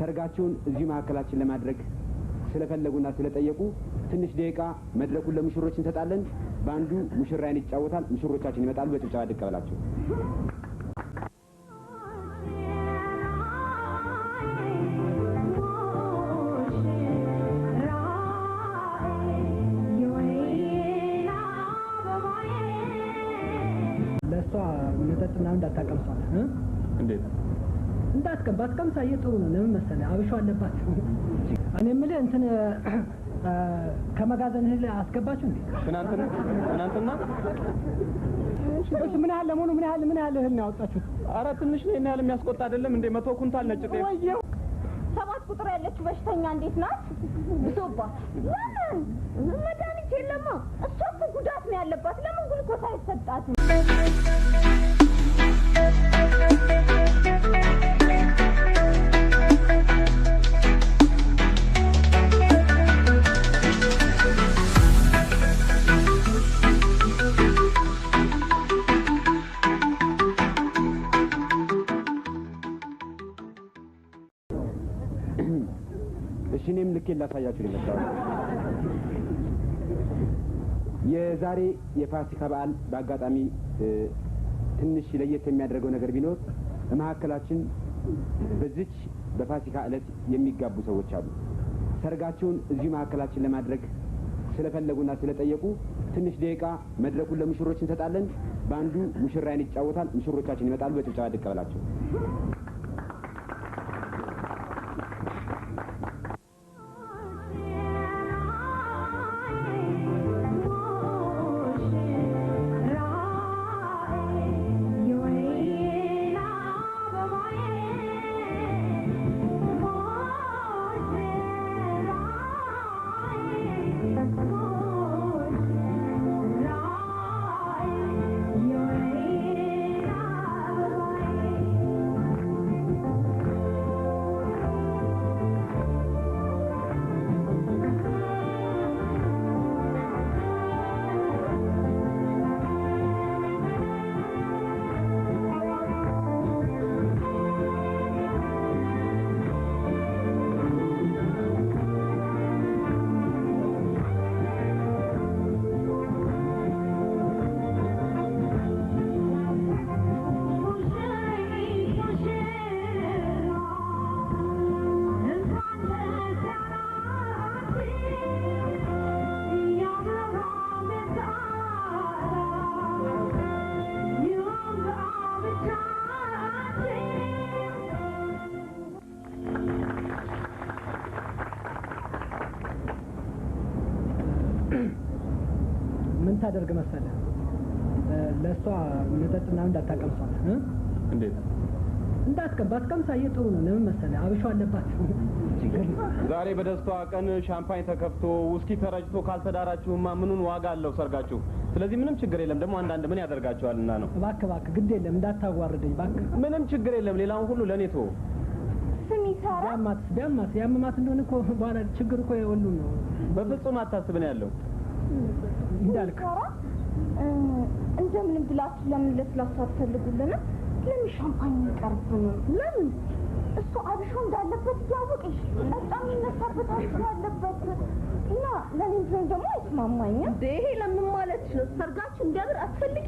ሰርጋቸውን እዚህ ማዕከላችን ለማድረግ ስለፈለጉና ስለጠየቁ ትንሽ ደቂቃ መድረኩን ለሙሽሮች እንሰጣለን። ባንዱ ሙሽራይን ይጫወታል። ሙሽሮቻችን ይመጣሉ። በጭብጨባ ድቀበላቸው። ለሷ መጠጥና እንዳታቀምሳት እንዴት እንዳትቀምባት ቀምሳዬ ጥሩ ነው። ለምን መሰለህ አብሾ አለባት። እኔ የምልህ እንትን ከመጋዘን እህል አስገባችሁ እንዴ? ትናንትና እሺ ምን ያህል ለመሆኑ ምን ያህል እህል ነው ያወጣችሁት? ኧረ ትንሽ ነው። እኔ ያህል የሚያስቆጣ አይደለም እንዴ? 100 ኩንታል ነጭ ጤፍ። ወይዬ 7 ቁጥር ያለችው በሽተኛ እንዴት ናት? ብሶባት ለምን መድኃኒት የለማ? እሷ እኮ ጉዳት ነው ያለባት። ለምን ግሉኮስ አይሰጣትም? እሺኔም ልኬ ላሳያችሁ ለምሳሌ የዛሬ የፋሲካ በዓል በአጋጣሚ ትንሽ ለየት የሚያደርገው ነገር ቢኖር በመሐከላችን በዚች በፋሲካ ዕለት የሚጋቡ ሰዎች አሉ። ሰርጋቸውን እዚህ መሐከላችን ለማድረግ ስለፈለጉና ስለጠየቁ ትንሽ ደቂቃ መድረኩን ለሙሽሮች እንሰጣለን። ባንዱ ሙሽራይን ይጫወታል። ሙሽሮቻችን ይመጣሉ። በጭብጨባ ድቀበላቸው። ምን ታደርግ መሰለህ ለሷ መጠጥና እንዳታቀምሳት እንዴት እንዳትቀምባት ቀምሳዬ ጥሩ ነው። ለምን መሰለህ አብሾ አለባት። ዛሬ በደስታዋ ቀን ሻምፓኝ ተከፍቶ ውስኪ ተረጭቶ ካልተዳራችሁማ ምኑን ዋጋ አለው ሰርጋችሁ? ስለዚህ ምንም ችግር የለም። ደግሞ አንዳንድ ምን ያደርጋችኋልና ነው። እባክህ ግድ የለም እንዳታዋርደኝ እባክህ። ምንም ችግር የለም። ሌላውን ሁሉ ለኔ ተው። ስሚ ሳራ ቢያማት ያመማት እንደሆነ እኮ በኋላ ችግር እኮ የሁሉም ነው። በፍጹም አታስብ ነው ያለው። እንዳልክ እንደምን ብላችሁ ለምን ለስላሳ አትፈልጉልንም? ለምን ሻምፓኝ ይቀርብ? ለምን እሱ አብሾ እንዳለበት ያወቀሽ በጣም ይነሳበት አብሾ ያለበት እና ለኔ ድሮን ደግሞ አይስማማኝም። ይሄ ለምን ማለት ነው? ሰርጋችሁ እንዲያምር አትፈልጊ?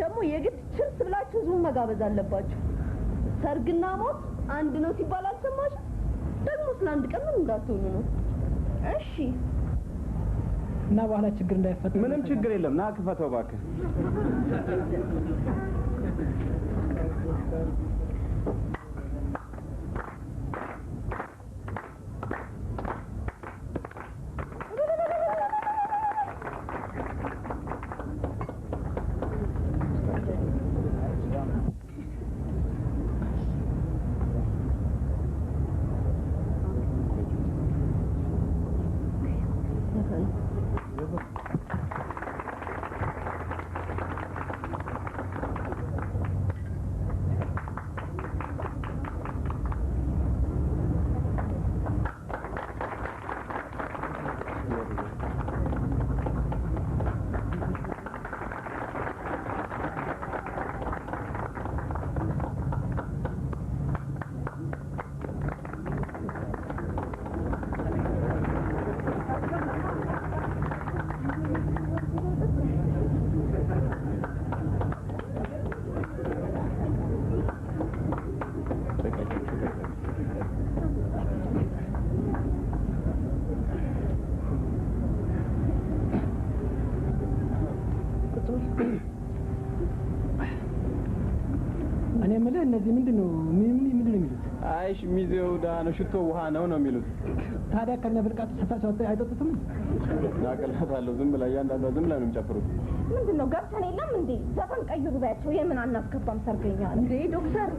ደግሞ የግድ ችርስ ብላችሁ ህዝቡን መጋበዝ አለባችሁ። ሰርግና ሞት አንድ ነው ሲባል አልሰማሽም? ደግሞ ስለ አንድ ቀን ምን እንዳትሆኑ ነው? እሺ እና በኋላ ችግር እንዳይፈጠር ምንም ችግር የለም። ና ክፈተው እባክህ። እነዚህ ምንድነው የሚሉት? አይ ሚዜው ዳ ነው ሽቶ ውሃ ነው የሚሉት። ታዲያ ከነ ብልቃቱ ሰፋቸው አይጠጡትም? ያቀላታለሁ ዝም ብላ ያንዳንዷ ዝም ብላ ነው የሚጨፍሩት። ምንድነው ገብተን የለም እንዴ? ዘፈን ቀይሩ ባያቸው የምን አናስገባም ሰርገኛ እንዴ? ዶክተር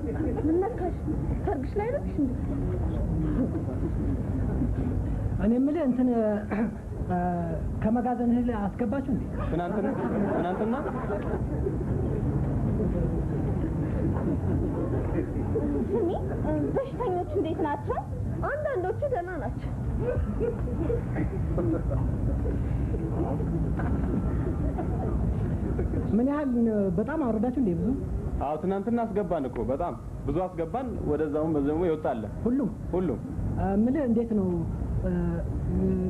ምን ነካሽ? ሰርግሽ ላይ ነሽ እንዴ? እኔ የምልህ እንትን ከመጋዘን እህል አስገባችሁ እንዴ? ትናንትና ስሚ በሽተኞች እንዴት ናቸው? አንዳንዶቹ ደህና ናቸው። ምን ያህል በጣም አወረዳችሁ እንዴ? ብዙ? አዎ ትናንትና አስገባን እኮ በጣም ብዙ አስገባን። ወደዛውም በዘሙ ይወጣል ሁሉም ምን እንዴት ነው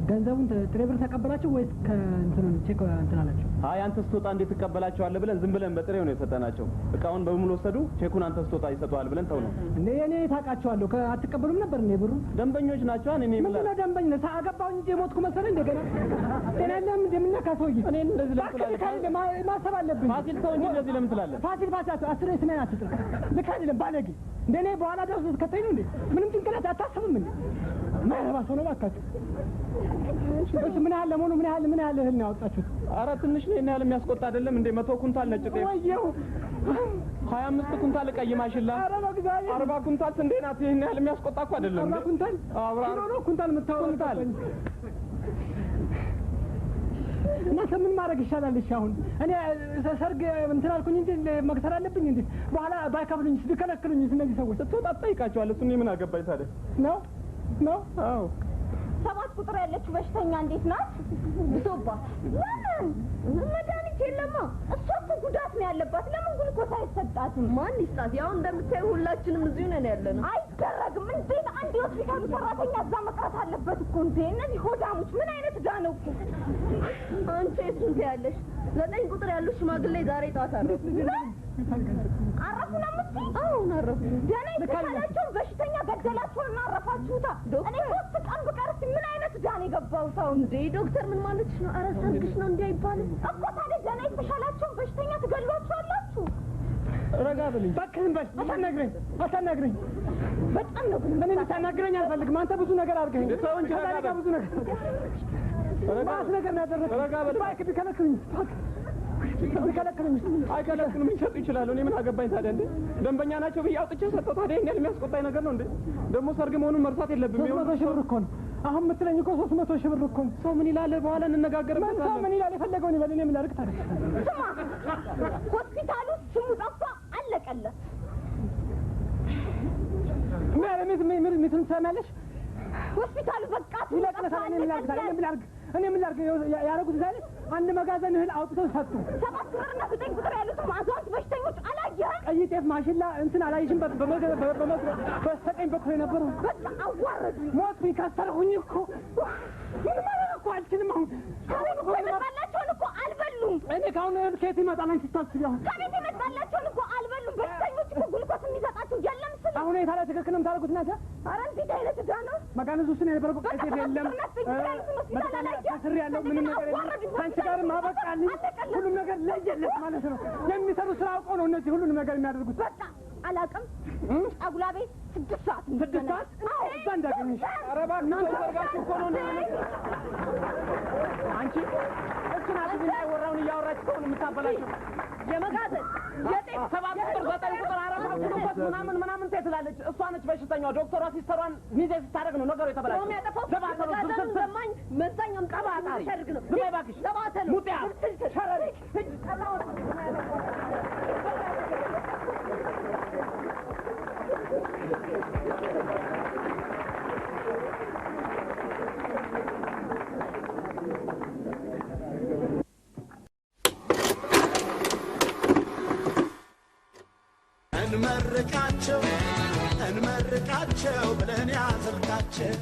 ገንዘቡን ጥሬ ብር ተቀበላችሁ ወይስ ከእንትኑ ቼክ እንትን አላችሁ? አይ አንተ ስትወጣ እንዴት ትቀበላቸዋለህ ብለን ዝም ብለን በጥሬው ነው የሰጠናቸው። እቃውን በሙሉ ወሰዱ። ቼኩን አንተ ስትወጣ ይሰጣዋል ብለን ተው ነው። እኔ ታውቃቸዋለሁ። አትቀበሉም ነበር እንዴ ብሩ? ደንበኞች ናቸው። እኔ ምን ነው ደንበኝ ነው ሳገባው እንጂ የሞትኩ መሰለኝ እንደገና ጤናለም እንደምነካ ሰውዬ እኔ እንደዚህ ለምትላለህ ማሰብ አለብኝ። ፋሲል ሰው እንጂ እንደዚህ ለምን ትላለህ? ፋሲል አስሬ ስሜን አትጥራ። ልክ አይደለም ባለጌ። እንደኔ በኋላ ደርሶ ከተይ ነው እንዴ? ምንም ጭንቅላት አታስብም እንዴ? ማይረባ ሰው ነው እባካችሁ። እሺ ምን ያህል ለመሆኑ ምን ያህል እህል ነው ያወጣችሁት? ኧረ ትንሽ ነው እና የሚያስቆጣ አይደለም እንዴ? 100 ኩንታል ነጭ ጤፍ ወየው 25 ኩንታል ቀይ ማሽላ 40 ኩንታል ስንዴ ናት። ይሄን ያህል የሚያስቆጣ እኮ አይደለም። 40 ኩንታል ነው ኩንታል የምታወጣው። እናንተ ምን ማድረግ ይሻላል? እሺ አሁን እኔ ሰርግ እንትን አልኩኝ እንጂ መክሰር አለብኝ እንዴ? በኋላ ባይከፍሉኝስ ቢከለክሉኝስ እነዚህ ሰዎች? ስትወጣ ጠይቃቸዋለሁ። እሱ ምን አገባኝ ታዲያ? ነው አዎ 7 ቁጥር ያለችው በሽተኛ እንዴት ናት? ብሶባት ለምን መድኃኒት የለማ? እሷ እኮ ጉዳት ነው ያለባት። ለምን ግሉኮስ አይሰጣትም? ማን ይስጣት? ያው እንደምታዩ ሁላችንም እዚሁ ነን ያለነው። አይደረግም። እንዴት አንድ የሆስፒታሉ ሰራተኛ እዛ መቅረት አለበት እኮ እንዴ? እነዚህ ሆዳሞች ምን አይነት ዕዳ ነው እኮ። አንቺ እሱን ትያለሽ። 9 ቁጥር ያለው ሽማግሌ ዛሬ ጠዋት አረፉ ነው የምትይ? አሁን አረፉ። ደህና የተሻላቸውን በሽተኛ ገደላቸውና አረፋችሁታ። እኔ 3 ቀን ብቀርስ ምን አይነት ዕዳ ነው የገባው ሰው እንዴ? ዶክተር ምን ማለትሽ ነው? ኧረ ሰርግሽ ነው እንዲህ አይባልም እኮ። ታዲያ ደህና የተሻላቸውን በሽተኛ ትገሏቸዋላችሁ? ረጋ ብለኝ እባክህን በል። አታናግረኝ በጣም ነው ግን እኔ ልታናግረኝ አልፈልግም። አንተ ብዙ ነገር አድርገኸኝ ሰው እንጂ ረጋ ብዙ ነገር ነው ያደረግኸኝ። ረጋ በል እባክህ ቢከለክሉኝ አይከለክሉም። ሊሰጡ ይችላሉ። እኔ ምን አገባኝ ታዲያ እንዴ? ደንበኛ ናቸው ብዬ አውጥቼ ሰጠው። ታዲያ ይሄን ያህል የሚያስቆጣኝ ነገር ነው እንዴ? ደግሞ ሰርግ መሆኑን መርሳት የለብም። 300 ሺህ ብር እኮ ነው አሁን የምትለኝ እኮ 300 ሺህ ብር እኮ ነው። ሰው ምን ይላል? በኋላ እንነጋገርበታለን። ሰው ምን ይላል? የፈለገውን ይበል። እኔ ምን ላድርግ ታዲያ? ስማ ሆስፒታሉ ስሙ ጠፋ አለቀለት። ምን ትሰማለሽ? ሆስፒታሉ በቃ ይለቅለታል። እኔ ምን ላድርግ? ያደረጉት ዛሬ አንድ መጋዘን እህል አውጥተው ሰጡ። 7 ቁጥርና 9 ቁጥር ያሉት አዛውንት በሽተኞች አላየህም? ቀይ ጤፍ ማሽላ እንትን አላየሽም? በስተቀኝ በኩል የነበረው በቃ አዋረዱ። ሞትኩኝ፣ ከሰርኩኝ እኮ ምን ማለት እኮ አልችልም። አሁን እኮ የመጣላቸውን እኮ አልበሉም። እኔ ከአሁን ከየት ይመጣል አንቺ ስታስቢ? አሁን ከቤት የመጣላቸውን እኮ አልበሉም። በሽተኞች እኮ ግሉኮስ የሚሰጣቸው የለም ስል አሁን የታዲያ ትክክል ነው የምታደርጉት እናንተ? ኧረ እንዴት አይነት ዕዳ ነው? መጋነዙ ውስጥ የነበረ እኮ ቀይ ጤፍ የለም። ስር ያለው ምንም ነገር የለም። ከአንቺ ጋርም አበቃልኝ። ሁሉም ነገር ለየለት ማለት ነው። የሚሰሩ ስራ አውቀው ነው እነዚህ ሁሉንም ነገር የሚያደርጉት። በቃ አላውቅም። ጫጉላ ቤት 6 ሰዓት እዛ እንዳገኝሽ። ኧረ እባክህ ሰርጋችሁ እኮ ነው። አንቺ እሱን አብይ ላይ ወራውን እያወራች ከሆነ የምታበላሽው የመጋዘን የጤፍ 7 ቁጥር 9 ቁጥር 4 ግሉኮስ ምናምን ትላለች። እሷ ነች በሽተኛዋ። ዶክተሯ ሲስተሯን ሚዜ ስታደርግ ነው ነገሩ የተበላሸው። መጋዘኑን ዘማኝ መዛኛም ቀባጣሪ ሰርግ ነው። ዝም በይ እባክሽ። ሙጢያ ሸረሪት እንመርቃቸው ብለን ያዘልቃቸው